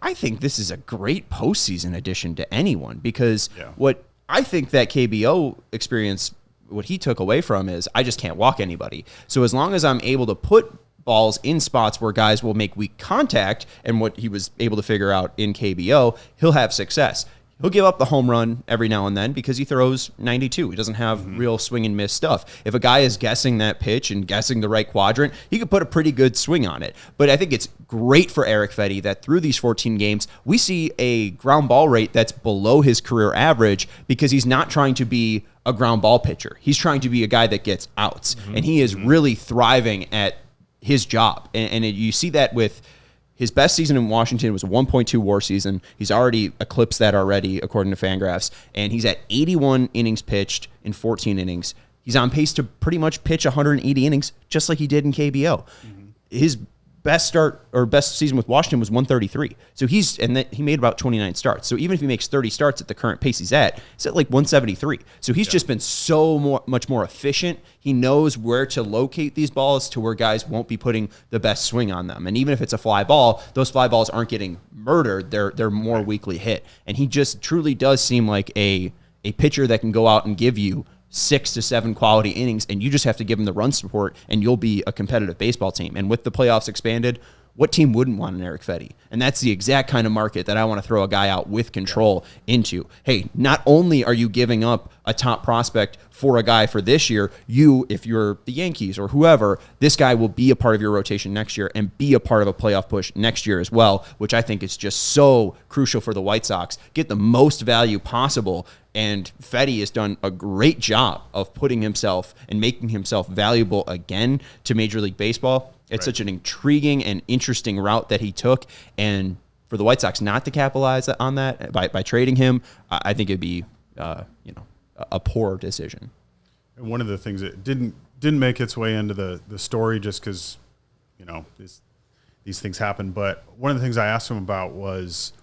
I think this is a great postseason addition to anyone because what I think that KBO experience, what he took away from is I just can't walk anybody. So as long as I'm able to put balls in spots where guys will make weak contact, and what he was able to figure out in KBO, he'll have success. He'll give up the home run every now and then because he throws 92. He doesn't have real swing and miss stuff. If a guy is guessing that pitch and guessing the right quadrant, he could put a pretty good swing on it. But I think it's great for Eric Fetty that through these 14 games, we see a ground ball rate that's below his career average because he's not trying to be a ground ball pitcher. He's trying to be a guy that gets outs. And he is really thriving at his job. And you see that with his best season in Washington was a 1.2 WAR season. He's already eclipsed that already, according to Fangraphs. And he's at 81 innings pitched in 14 innings. He's on pace to pretty much pitch 180 innings, just like he did in KBO. His best start or best season with Washington was 133. So he made about 29 starts. So even if he makes 30 starts at the current pace he's at 173. So he's just been so much more efficient. He knows where to locate these balls to where guys won't be putting the best swing on them. And even if it's a fly ball, those fly balls aren't getting murdered. They're more weakly hit. And he just truly does seem like a pitcher that can go out and give you 6 to 7 quality innings, and you just have to give him the run support, and you'll be a competitive baseball team. And with the playoffs expanded, what team wouldn't want an Eric Fetty? And that's the exact kind of market that I want to throw a guy out with control into. Hey, not only are you giving up a top prospect for a guy for this year, if you're the Yankees or whoever, this guy will be a part of your rotation next year and be a part of a playoff push next year as well, which I think is just so crucial for the White Sox. Get the most value possible. And Fetty has done a great job of putting himself and making himself valuable again to Major League Baseball. It's such an intriguing and interesting route that he took. And for the White Sox not to capitalize on that by trading him, I think it'd be a poor decision. And one of the things that didn't make its way into the story just because, these things happen. But one of the things I asked him about was,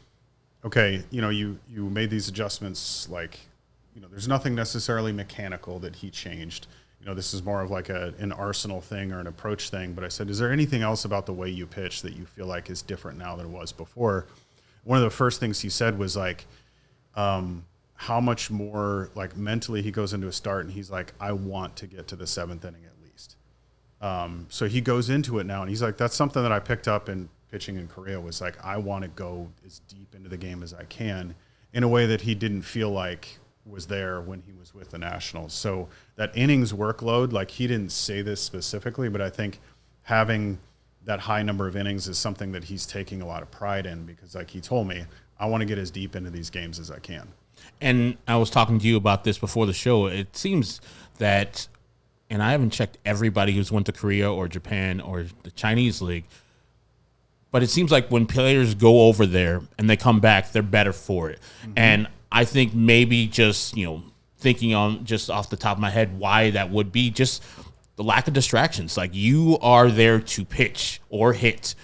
okay, you made these adjustments, there's nothing necessarily mechanical that he changed. This is more of like an arsenal thing or an approach thing. But I said, is there anything else about the way you pitch that you feel like is different now than it was before? One of the first things he said was how much more like mentally he goes into a start and he's like, I want to get to the 7th inning at least. So he goes into it now and he's like, that's something that I picked up in pitching in Korea was like, I want to go as deep into the game as I can in a way that he didn't feel like was there when he was with the Nationals. So that innings workload, like he didn't say this specifically, but I think having that high number of innings is something that he's taking a lot of pride in because like he told me, I want to get as deep into these games as I can. And I was talking to you about this before the show. It seems that, and I haven't checked everybody who's went to Korea or Japan or the Chinese league, but it seems like when players go over there and they come back, they're better for it. Mm-hmm. And I think maybe just, thinking on just off the top of my head why that would be just the lack of distractions. Like you are there to pitch or hit.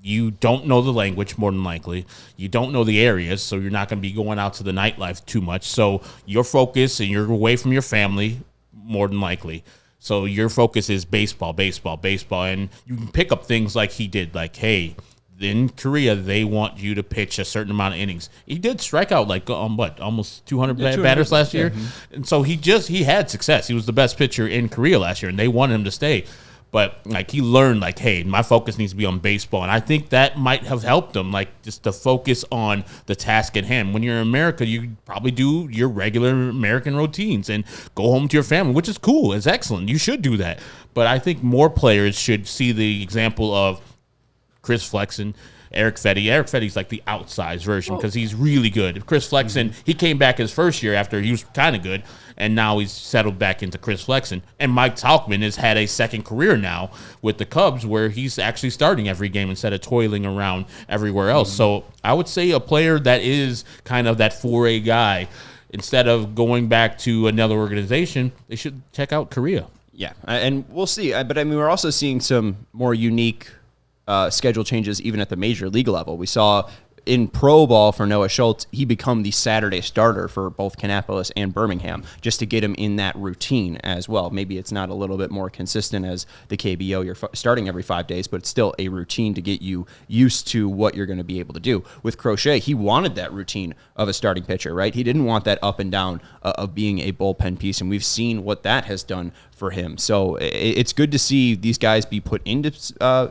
You don't know the language, more than likely. You don't know the areas, so you're not going to be going out to the nightlife too much. So your focus, and you're away from your family, more than likely. So your focus is baseball. And you can pick up things like he did, like, hey, in Korea, they want you to pitch a certain amount of innings. He did strike out like almost 200 batters last year. Mm-hmm. And so he had success. He was the best pitcher in Korea last year, and they wanted him to stay. But like he learned, like, hey, my focus needs to be on baseball, and I think that might have helped him, like just to focus on the task at hand. When you're in America, you probably do your regular American routines and go home to your family, which is cool. It's excellent. You should do that. But I think more players should see the example of Chris Flexen, Eric Fetty. Eric Fetty's like the outsized version because he's really good. Chris Flexen, he came back his first year after he was kind of good, and now he's settled back into Chris Flexen. And Mike Tauchman has had a second career now with the Cubs where he's actually starting every game instead of toiling around everywhere else. Mm-hmm. So I would say a player that is kind of that 4A guy, instead of going back to another organization, they should check out Korea. Yeah, and we'll see. But, I mean, we're also seeing some more unique schedule changes even at the major league level. We saw in pro ball for Noah Schultz, he become the Saturday starter for both Kannapolis and Birmingham just to get him in that routine as well. Maybe it's not a little bit more consistent as the KBO. You're starting every 5 days, but it's still a routine to get you used to what you're going to be able to do. With Crochet, he wanted that routine of a starting pitcher, right? He didn't want that up and down of being a bullpen piece, and we've seen what that has done for him. So it's good to see these guys be put into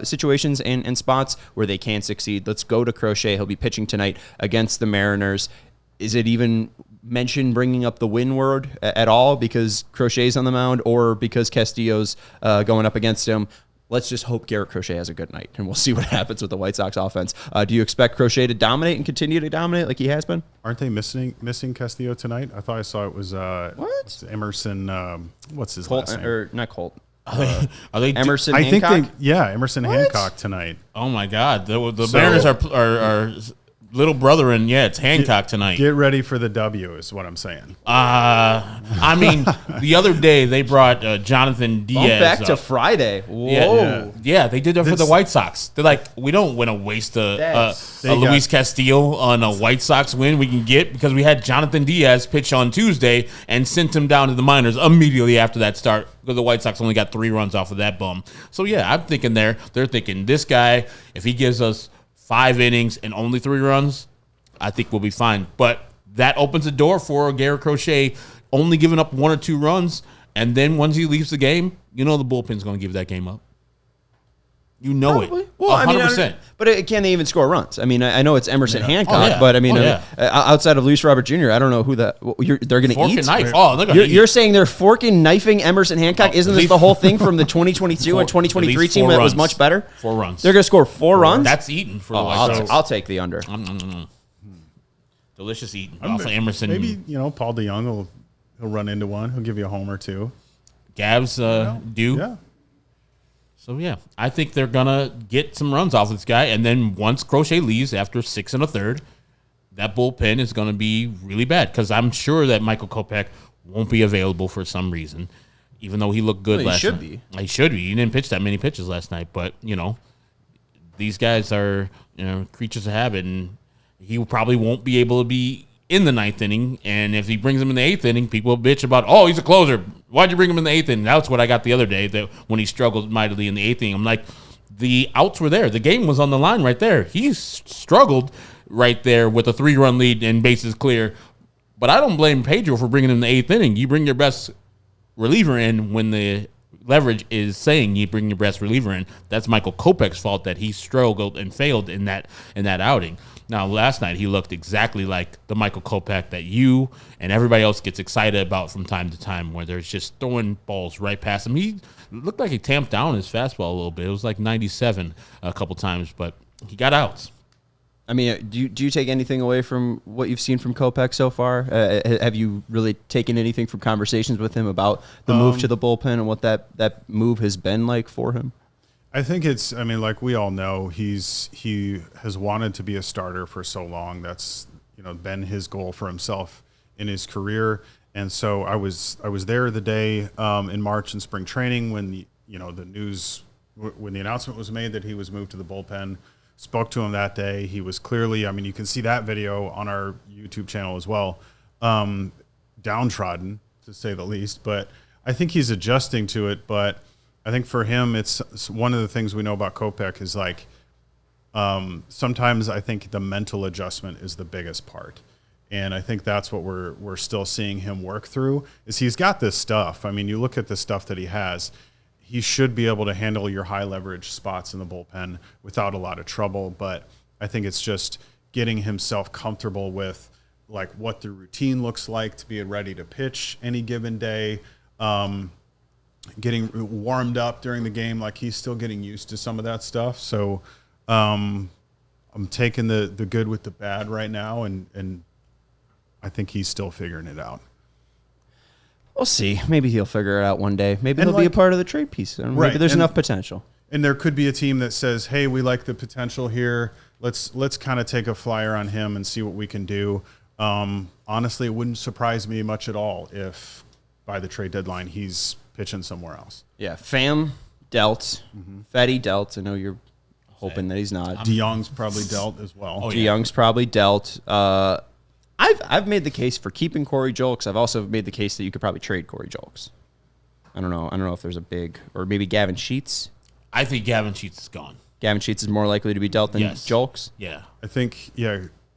situations and spots where they can succeed. Let's go to Crochet. He'll be pitching tonight against the Mariners. Is it even mentioned bringing up the win word at all because Crochet's on the mound or because Castillo's going up against him? Let's just hope Garrett Crochet has a good night, and we'll see what happens with the White Sox offense. Do you expect Crochet to dominate and continue to dominate like he has been? Aren't they missing Castillo tonight? I thought I saw it was Emerson. What's his last name? Or not Colt. Are they Emerson I Hancock? think Emerson Hancock tonight. Oh my God, the Mariners are little brother, and it's Hancock tonight. Get ready for the W is what I'm saying. I mean, the other day they brought Jonathan Diaz back to up. Friday. Whoa. Yeah, they did that for the White Sox. They're like, we don't want to waste a Luis Castillo on a White Sox win we can get because we had Jonathan Diaz pitch on Tuesday and sent him down to the minors immediately after that start because the White Sox only got 3 runs off of that bum. So, yeah, I'm thinking they're thinking this guy, if he gives us 5 innings and only 3 runs, I think we'll be fine. But that opens the door for Garrett Crochet only giving up 1 or 2 runs, and then once he leaves the game, the bullpen's going to give that game up. You know Probably. it. Well, 100%. But can they even score runs? I mean, I know it's Emerson Hancock, but I mean, outside of Luis Robert Jr., I don't know who they're going to eat. Knife. Oh, they're going to eat. You're saying they're forking knifing Emerson Hancock? Isn't this the whole thing from the 2022 and 2023 team that was much better? 4 runs. They're going to score 4 runs? That's eating for the White Sox. I'll take the under. Delicious eating. Also Emerson. Maybe, Paul DeYoung he'll run into one. He'll give you a home or 2. Gavs do. Yeah. So, yeah, I think they're going to get some runs off this guy. And then once Crochet leaves after 6 1/3, that bullpen is going to be really bad because I'm sure that Michael Kopech won't be available for some reason, even though he looked good last night. He should be. He didn't pitch that many pitches last night. But, these guys are creatures of habit, and he probably won't be able to be in the 9th inning. And if he brings him in the 8th inning, people bitch about, he's a closer. Why'd you bring him in the 8th inning? That's what I got the other day, that when he struggled mightily in the 8th inning. I'm like, the outs were there. The game was on the line right there. He struggled right there with a 3-run lead and bases clear. But I don't blame Pedro for bringing in the 8th inning. You bring your best reliever in when the leverage is saying you bring your best reliever in. That's Michael Kopech's fault that he struggled and failed in that outing. Now, last night he looked exactly like the Michael Kopech that you and everybody else gets excited about from time to time, where there's just throwing balls right past him. He looked like he tamped down his fastball a little bit. It was like 97 a couple times, but he got outs. I mean, do you take anything away from what you've seen from Kopech so far? Have you really taken anything from conversations with him about the move to the bullpen and what that move has been like for him? I think like we all know, he has wanted to be a starter for so long. That's, been his goal for himself in his career. And so I was there the day in March in spring training when the announcement was made that he was moved to the bullpen. Spoke to him that day. He was clearly, you can see that video on our YouTube channel as well, downtrodden, to say the least. But I think he's adjusting to it. But I think for him, it's one of the things we know about Kopech is like sometimes I think the mental adjustment is the biggest part. And I think that's what we're still seeing him work through is he's got this stuff. I mean, you look at the stuff that he has. He should be able to handle your high leverage spots in the bullpen without a lot of trouble. But I think it's just getting himself comfortable with like what the routine looks like to be ready to pitch any given day, getting warmed up during the game. Like he's still getting used to some of that stuff. So I'm taking the good with the bad right now. And I think he's still figuring it out. We'll see. Maybe he'll figure it out one day. Maybe he'll be a part of the trade piece. Maybe there's enough potential. And there could be a team that says, hey, we like the potential here. Let's kind of take a flyer on him and see what we can do. Honestly, it wouldn't surprise me much at all if by the trade deadline he's pitching somewhere else. Yeah, Pham dealt. Fetty dealt. I know you're hoping that he's not. DeYoung's probably dealt as well. DeYoung's probably dealt. I've made the case for keeping Corey Julks. I've also made the case that you could probably trade Corey Julks. I don't know if there's a big, or maybe Gavin Sheets. I think Gavin Sheets is gone. Gavin Sheets is more likely to be dealt than Julks. Yeah, I think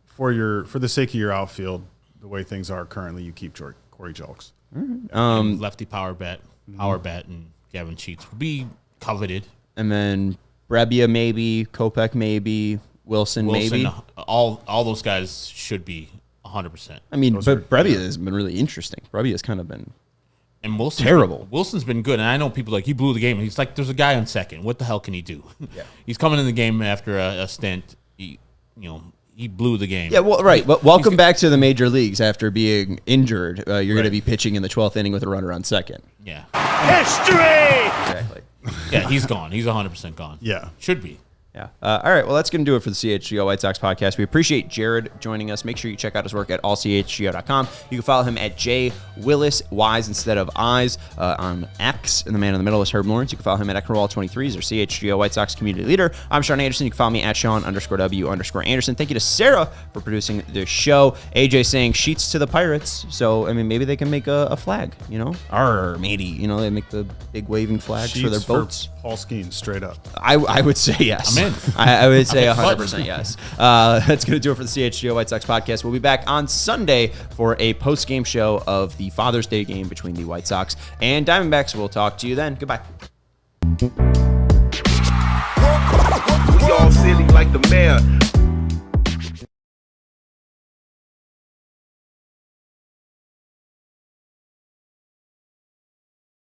for the sake of your outfield, the way things are currently, you keep Corey Julks. Lefty power bat, and Gavin Sheets would be coveted. And then Brebbia maybe, Kopech maybe, Wilson maybe. All those guys should be 100%. I mean, but Brebbia has been really interesting. Brebbia has kind of been terrible. Wilson's been good, and I know people he blew the game. He's like, there's a guy on second. What the hell can he do? Yeah. He's coming in the game after a stint. He blew the game. Yeah, well, right. But welcome back to the major leagues after being injured. You're going to be pitching in the 12th inning with a runner on second. Yeah. History! Exactly. Yeah, he's gone. He's 100% gone. Yeah. Should be. Yeah. All right. Well, that's going to do it for the CHGO White Sox podcast. We appreciate Jared joining us. Make sure you check out his work at allchgo.com. You can follow him at J Wyllys, Y's instead of I's, on X. And the man in the middle is Herb Lawrence. You can follow him at Ecknerwall23. He's our CHGO White Sox community leader. I'm Sean Anderson. You can follow me at Sean_W_Anderson. Thank you to Sarah for producing the show. AJ saying Sheets to the Pirates. So, I mean, maybe they can make a flag, Or maybe, they make the big waving flags Sheets for their boats. For Paul Skeens, straight up. I would say yes. I'm in. I would say 100% yes. That's going to do it for the CHGO White Sox podcast. We'll be back on Sunday for a post-game show of the Father's Day game between the White Sox and Diamondbacks. We'll talk to you then. Goodbye. We all silly like the mayor.